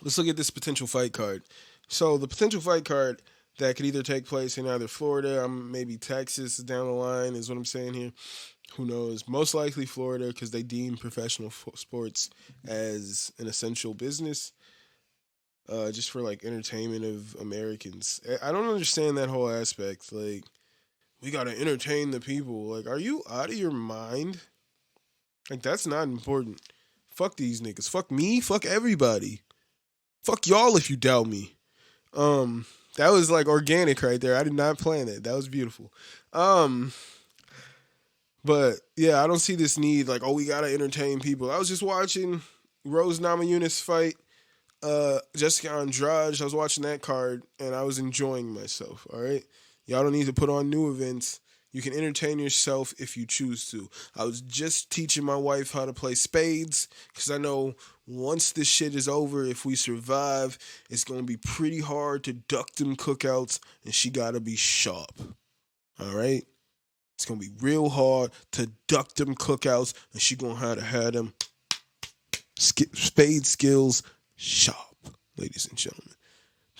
let's look at this potential fight card. So the potential fight card that could either take place in either Florida, maybe Texas down the line is what I'm saying here. Who knows? Most likely Florida, because they deem professional sports as an essential business, just for entertainment of Americans. I don't understand that whole aspect. We gotta entertain the people. Are you out of your mind? That's not important. Fuck these niggas. Fuck me. Fuck everybody. Fuck y'all if you doubt me. That was organic right there. I did not plan it. That was beautiful. But yeah, I don't see this need we gotta entertain people. I was just watching Rose Namajunas fight. Jessica Andrade. I was watching that card and I was enjoying myself. All right, y'all don't need to put on new events. You can entertain yourself if you choose to. I was just teaching my wife how to play spades because I know once this shit is over, if we survive, it's gonna be pretty hard to duck them cookouts, and she gotta be sharp. All right, it's gonna be real hard to duck them cookouts, and she gonna have them spade skills sharp, ladies and gentlemen.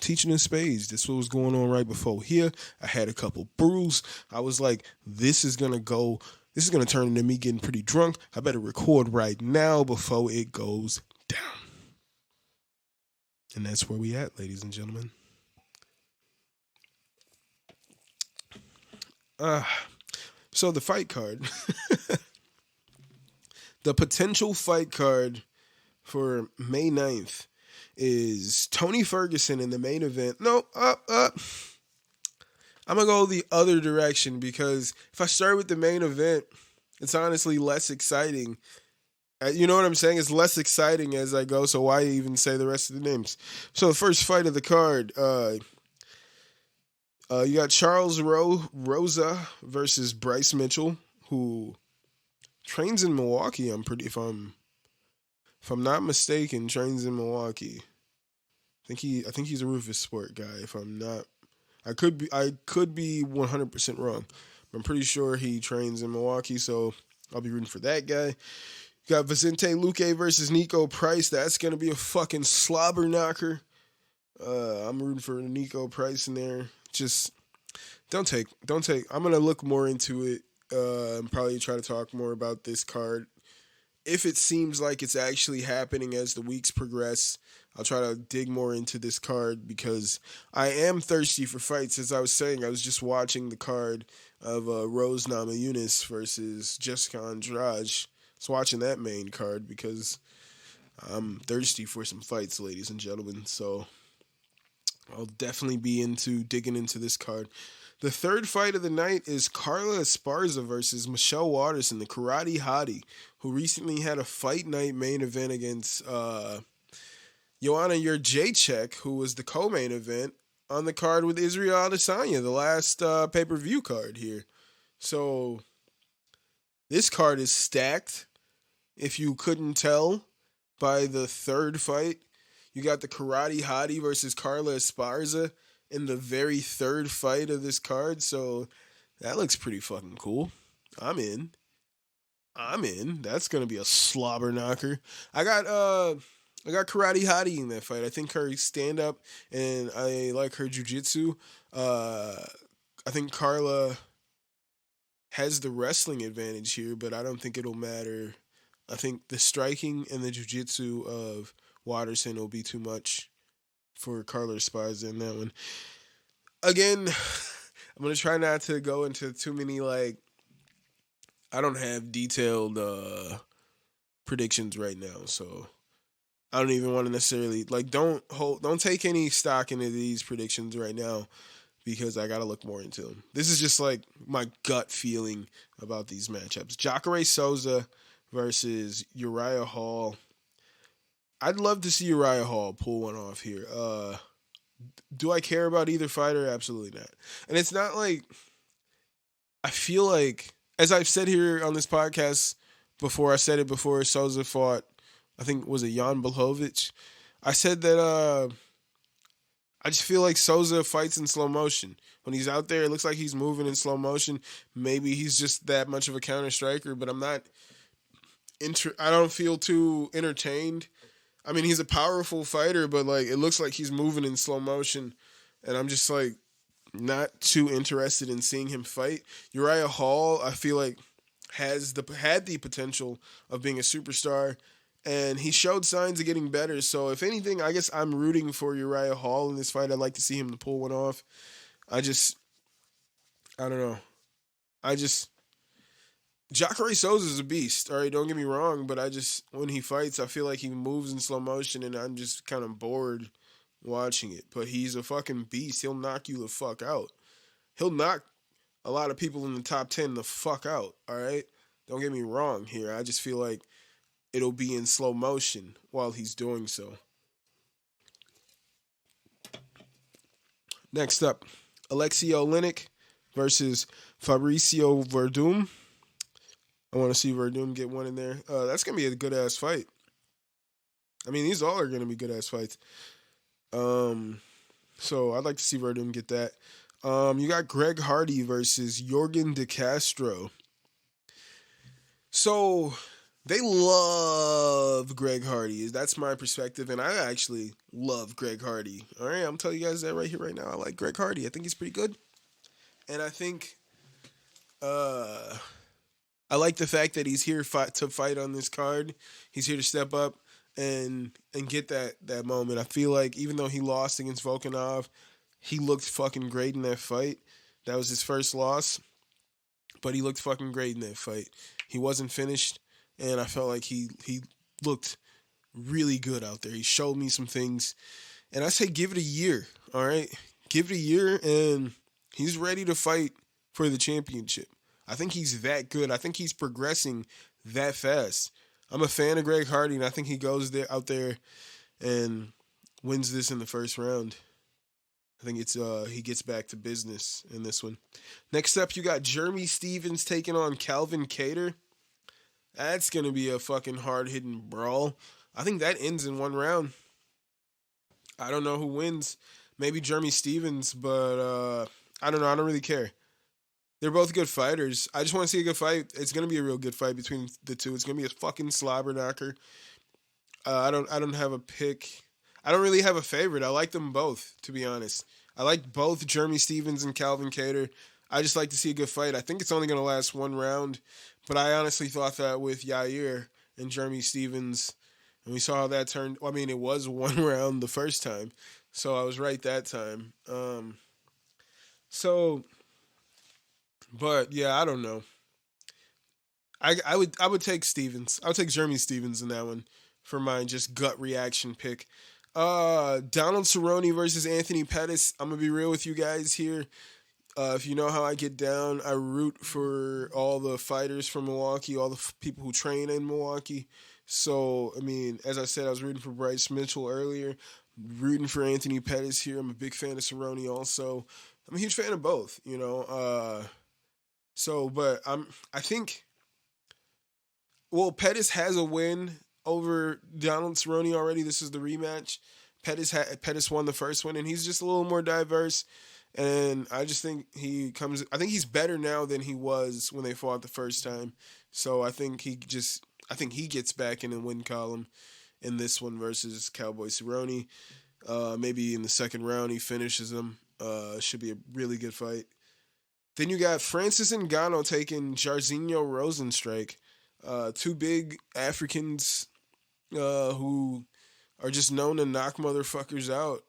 Teaching in spades. This what was going on right before here. I had a couple brews. I was like, this is gonna turn into me getting pretty drunk. I better record right now before it goes down. And that's where we at, ladies and gentlemen. So the fight card. The potential fight card for May 9th is Tony Ferguson in the main event. No, I'm going to go the other direction because if I start with the main event, it's honestly less exciting. You know what I'm saying? It's less exciting as I go, so why even say the rest of the names? So the first fight of the card, you got Charles Rosa versus Bryce Mitchell, who trains in Milwaukee. If I'm not mistaken, trains in Milwaukee. I think he's a Rufus Sport guy. If I'm not, I could be 100% wrong. I'm pretty sure he trains in Milwaukee, so I'll be rooting for that guy. You got Vicente Luque versus Nico Price. That's gonna be a fucking slobber knocker. I'm rooting for Nico Price in there. Just don't take. I'm gonna look more into it. And probably try to talk more about this card. If it seems like it's actually happening as the weeks progress, I'll try to dig more into this card because I am thirsty for fights. As I was saying, I was just watching the card of Rose Namajunas versus Jessica Andrade. I was watching that main card because I'm thirsty for some fights, ladies and gentlemen. So I'll definitely be digging into this card. The third fight of the night is Carla Esparza versus Michelle Waterson, the Karate Hottie, who recently had a fight night main event against Joanna Jędrzejczyk, who was the co-main event on the card with Israel Adesanya, the last pay-per-view card here. So this card is stacked, if you couldn't tell by the third fight. You got the Karate Hottie versus Carla Esparza in the very third fight of this card, so that looks pretty fucking cool. I'm in. That's gonna be a slobber knocker. I got Karate Hottie in that fight. I think her stand up and I like her jiu-jitsu. I think Carla has the wrestling advantage here, but I don't think it'll matter. I think the striking and the jiu-jitsu of Waterson will be too much for Carla Esparza in that one. Again, I'm going to try not to go into too many, I don't have detailed predictions right now, so I don't even want to necessarily, don't take any stock into these predictions right now because I got to look more into them. This is just, my gut feeling about these matchups. Jacare Souza versus Uriah Hall. I'd love to see Uriah Hall pull one off here. Do I care about either fighter? Absolutely not. And it's not I feel like, as I've said here on this podcast before, I said it before Souza fought, I think, was it Jan Blachowicz? I said that I just feel like Souza fights in slow motion. When he's out there, it looks like he's moving in slow motion. Maybe he's just that much of a counter striker, but I don't feel too entertained. I mean, he's a powerful fighter, but it looks like he's moving in slow motion, and I'm just not too interested in seeing him fight. Uriah Hall, I feel like had the potential of being a superstar, and he showed signs of getting better. So if anything, I guess I'm rooting for Uriah Hall in this fight. I'd like to see him to pull one off. I don't know. Jacare Souza is a beast. All right, don't get me wrong, but when he fights, I feel like he moves in slow motion, and I'm just kind of bored watching it. But he's a fucking beast. He'll knock you the fuck out. He'll knock a lot of people in the top 10 the fuck out. All right, don't get me wrong here. I just feel like it'll be in slow motion while he's doing so. Next up, Alexei Oleinik versus Fabricio Verdum. I want to see Verdum get one in there. That's gonna be a good ass fight. I mean, these all are gonna be good ass fights. So I'd like to see Verdum get that. You got Greg Hardy versus Jorgen De Castro. So they love Greg Hardy. That's my perspective, and I actually love Greg Hardy. All right, I'm telling you guys that right here, right now. I like Greg Hardy. I think he's pretty good, and I think I like the fact that he's here to fight on this card. He's here to step up and get that moment. I feel like even though he lost against Volkanov, he looked fucking great in that fight. That was his first loss, but he looked fucking great in that fight. He wasn't finished, and I felt like he looked really good out there. He showed me some things, and I say give it a year, all right? Give it a year, and he's ready to fight for the championship. I think he's that good. I think he's progressing that fast. I'm a fan of Greg Hardy, and I think he goes out there and wins this in the first round. I think it's he gets back to business in this one. Next up, you got Jeremy Stevens taking on Calvin Kattar. That's going to be a fucking hard-hitting brawl. I think that ends in one round. I don't know who wins. Maybe Jeremy Stevens, but I don't know. I don't really care. They're both good fighters. I just want to see a good fight. It's going to be a real good fight between the two. It's going to be a fucking slobber knocker. I don't have a pick. I don't really have a favorite. I like them both, to be honest. I like both Jeremy Stevens and Calvin Kattar. I just like to see a good fight. I think it's only going to last one round, but I honestly thought that with Yair and Jeremy Stevens, and we saw how that turned. I mean, it was one round the first time, so I was right that time. But yeah, I don't know. I would take Stevens. I would take Jeremy Stevens in that one for my just gut reaction pick. Donald Cerrone versus Anthony Pettis. I'm gonna be real with you guys here. If you know how I get down, I root for all the fighters from Milwaukee, all the people who train in Milwaukee. So, I mean, as I said, I was rooting for Bryce Mitchell earlier, rooting for Anthony Pettis here. I'm a big fan of Cerrone also. I'm a huge fan of both, you know. But I think, well, Pettis has a win over Donald Cerrone already. This is the rematch. Pettis won the first one, and he's just a little more diverse. And I just think I think he's better now than he was when they fought the first time. So I think he gets back in the win column in this one versus Cowboy Cerrone. Maybe in the second round he finishes him. Should be a really good fight. Then you got Francis Ngannou taking Jairzinho Rozenstruik. Two big Africans who are just known to knock motherfuckers out.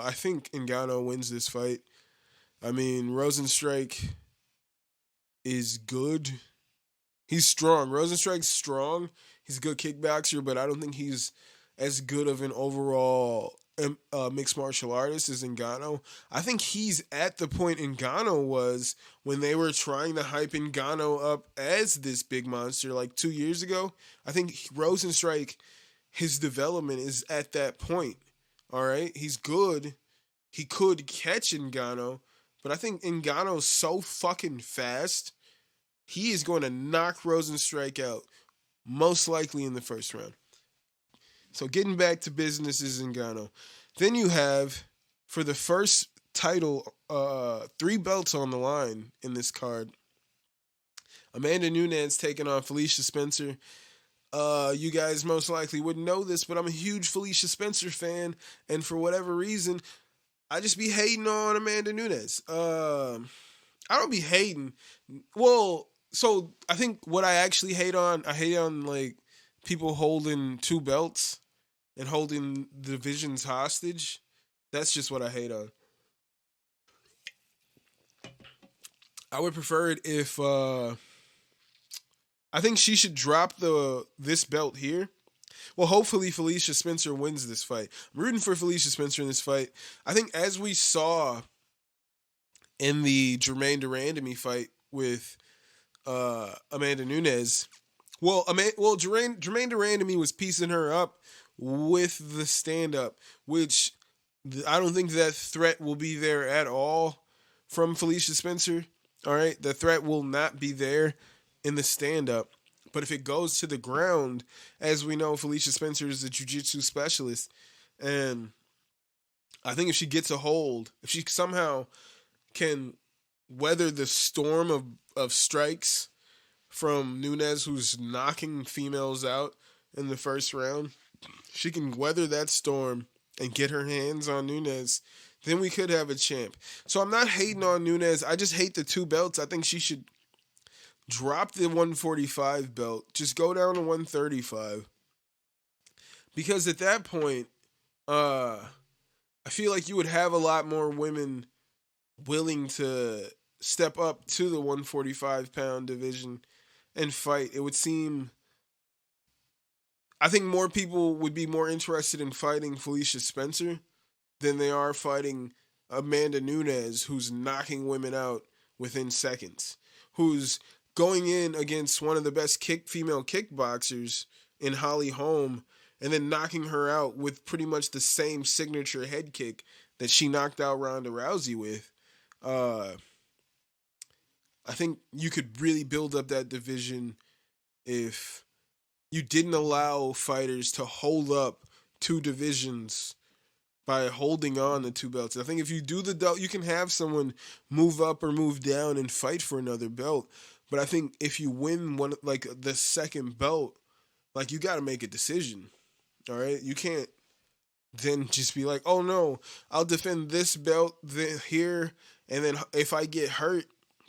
I think Ngannou wins this fight. I mean, Rozenstruik is good. He's strong. Rozenstruik's strong. He's a good kickboxer, but I don't think he's as good of an overall mixed martial artist as Ngannou. I think he's at the point Ngannou was when they were trying to hype Ngannou up as this big monster like 2 years ago. I think Rozenstruik, his development is at that point. All right? He's good. He could catch Ngannou, but I think Ngannou's so fucking fast, he is going to knock Rozenstruik out, most likely in the first round. So getting back to business is Ngannou. Then you have, for the first title, 3 belts on the line in this card. Amanda Nunes taking on Felicia Spencer. You guys most likely wouldn't know this, but I'm a huge Felicia Spencer fan, and for whatever reason, I just be hating on Amanda Nunes. I don't be hating. Well, so I think what I actually hate on like people holding 2 belts and holding the divisions hostage. That's just what I hate on. I would prefer it if I think she should drop this belt here. Well, hopefully Felicia Spencer wins this fight. I'm rooting for Felicia Spencer in this fight. I think as we saw in the Jermaine Durandamy fight with Amanda Nunes, Jermaine Durandamy was piecing her up with the stand-up, which I don't think that threat will be there at all from Felicia Spencer. All right, the threat will not be there in the stand up. But if it goes to the ground, as we know, Felicia Spencer is a jiu-jitsu specialist, and I think if she gets a hold, if she somehow can weather the storm of strikes from Nunes, who's knocking females out in the first round, she can weather that storm and get her hands on Nunes, then we could have a champ. So I'm not hating on Nunes. I just hate the two belts. I think she should drop the 145 belt. Just go down to 135. Because at that point, I feel like you would have a lot more women willing to step up to the 145-pound division and fight. It would seem, I think more people would be more interested in fighting Felicia Spencer than they are fighting Amanda Nunes, who's knocking women out within seconds, who's going in against one of the best female kickboxers in Holly Holm, and then knocking her out with pretty much the same signature head kick that she knocked out Ronda Rousey with. I think you could really build up that division if you didn't allow fighters to hold up two divisions by holding on to two belts. I think if you do the belt, you can have someone move up or move down and fight for another belt. But I think if you win one, like the second belt, like you got to make a decision. All right, you can't then just be like, oh no, I'll defend this belt here, and then if I get hurt,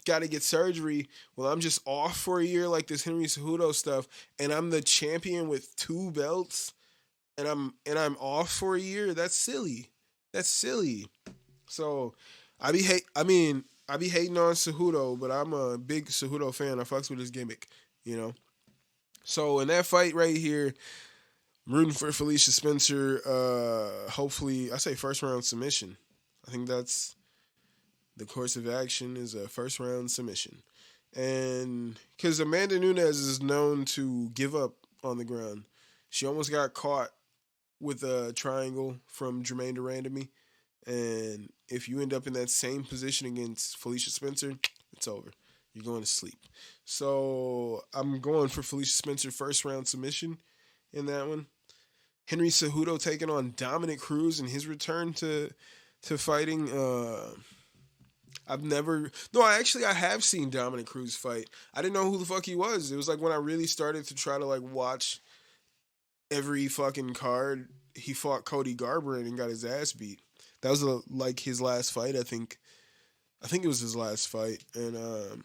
got to get surgery. Well, I'm just off for a year like this Henry Cejudo stuff, and I'm the champion with two belts, and I'm off for a year. That's silly. That's silly. So I be hating on Cejudo, but I'm a big Cejudo fan. I fucks with his gimmick, you know. So in that fight right here, I'm rooting for Felicia Spencer. Hopefully, I say first round submission. I think that's the course of action is a first round submission. And because Amanda Nunes is known to give up on the ground. She almost got caught with a triangle from Jermaine Durandamy. And if you end up in that same position against Felicia Spencer, it's over. You're going to sleep. So I'm going for Felicia Spencer first round submission in that one. Henry Cejudo taking on Dominic Cruz in his return to fighting. I have seen Dominic Cruz fight. I didn't know who the fuck he was. It was like when I really started to try to like watch every fucking card. He fought Cody Garbrandt and got his ass beat. That was like his last fight, I think. I think it was his last fight, and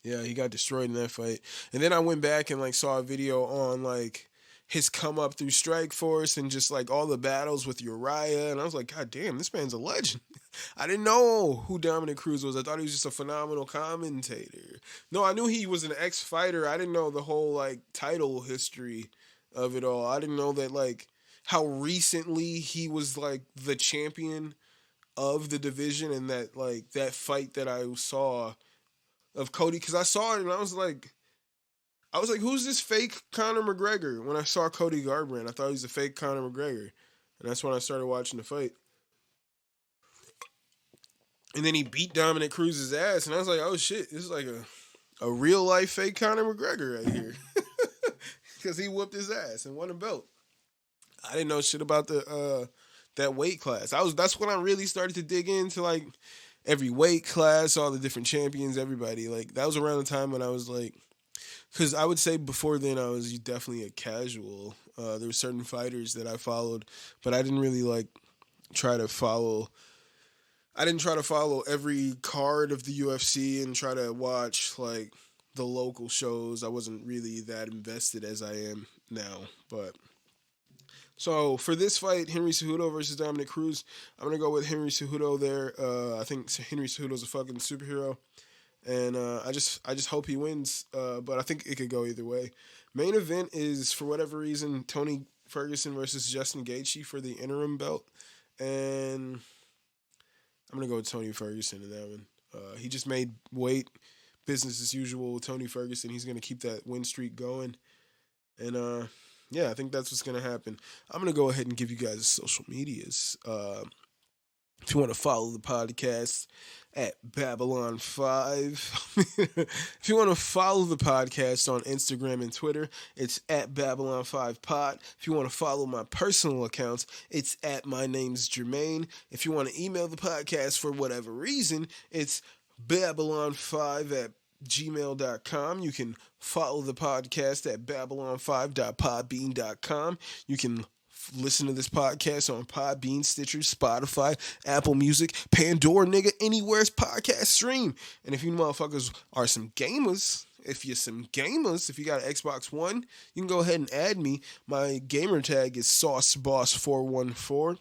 yeah, he got destroyed in that fight. And then I went back and like saw a video on like his come up through Strikeforce and just like all the battles with Uriah, and I was like, God damn, this man's a legend. I didn't know who Dominic Cruz was. I thought he was just a phenomenal commentator. No, I knew he was an ex-fighter. I didn't know the whole like title history of it all. I didn't know that like how recently he was like the champion of the division, and that like that fight that I saw of Cody, because I saw it and I was like, who's this fake Conor McGregor? When I saw Cody Garbrandt, I thought he was a fake Conor McGregor. And that's when I started watching the fight. And then he beat Dominic Cruz's ass. And I was like, oh shit, this is like a real life fake Conor McGregor right here. Because he whooped his ass and won a belt. I didn't know shit about that weight class. That's when I really started to dig into like every weight class, all the different champions, everybody. Like that was around the time when I was like, because I would say before then I was definitely a casual. There were certain fighters that I followed, but I didn't really like try to follow. I didn't try to follow every card of the UFC and try to watch like the local shows. I wasn't really that invested as I am now. But so for this fight, Henry Cejudo versus Dominic Cruz, I'm gonna go with Henry Cejudo there. I think Henry Cejudo's a fucking superhero. And I just hope he wins. But I think it could go either way. Main event is, for whatever reason, Tony Ferguson versus Justin Gaethje for the interim belt. And I'm going to go with Tony Ferguson in that one. He just made weight. Business as usual with Tony Ferguson. He's going to keep that win streak going. And yeah, I think that's what's going to happen. I'm going to go ahead and give you guys social medias. If you want to follow the podcast at Babylon 5. If you want to follow the podcast on Instagram and Twitter, it's at Babylon 5 Pod. If you want to follow my personal accounts, it's at My Name's Jermaine. If you want to email the podcast for whatever reason, it's Babylon5 at gmail.com. You can follow the podcast at babylon5.podbean.com. You can listen to this podcast on Podbean, Stitcher, Spotify, Apple Music, Pandora, nigga, anywhere's podcast stream. And if you motherfuckers are some gamers, if you got an Xbox One, you can go ahead and add me. My gamer tag is SauceBoss414.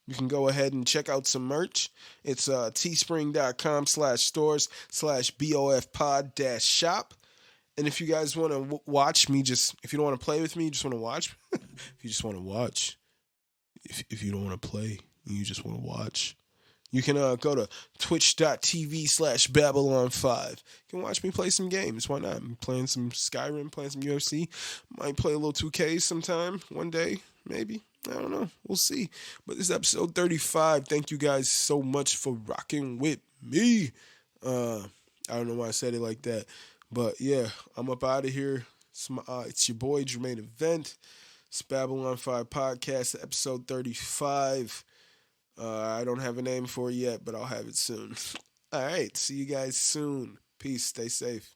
You can go ahead and check out some merch. It's teespring.com/stores/BOFpod-shop. And if you guys want to watch me, if you don't want to play with me, you just want to watch. If you just want to watch, if you don't want to play, you just want to watch, you can go to twitch.tv/Babylon5. You can watch me play some games. Why not? I'm playing some Skyrim, playing some UFC. Might play a little 2K sometime, one day, maybe. I don't know. We'll see. But this is episode 35. Thank you guys so much for rocking with me. I don't know why I said it like that. But yeah, I'm up out of here. It's your boy, Jermaine Event. It's Babylon 5 Podcast, episode 35. I don't have a name for it yet, but I'll have it soon. All right. See you guys soon. Peace. Stay safe.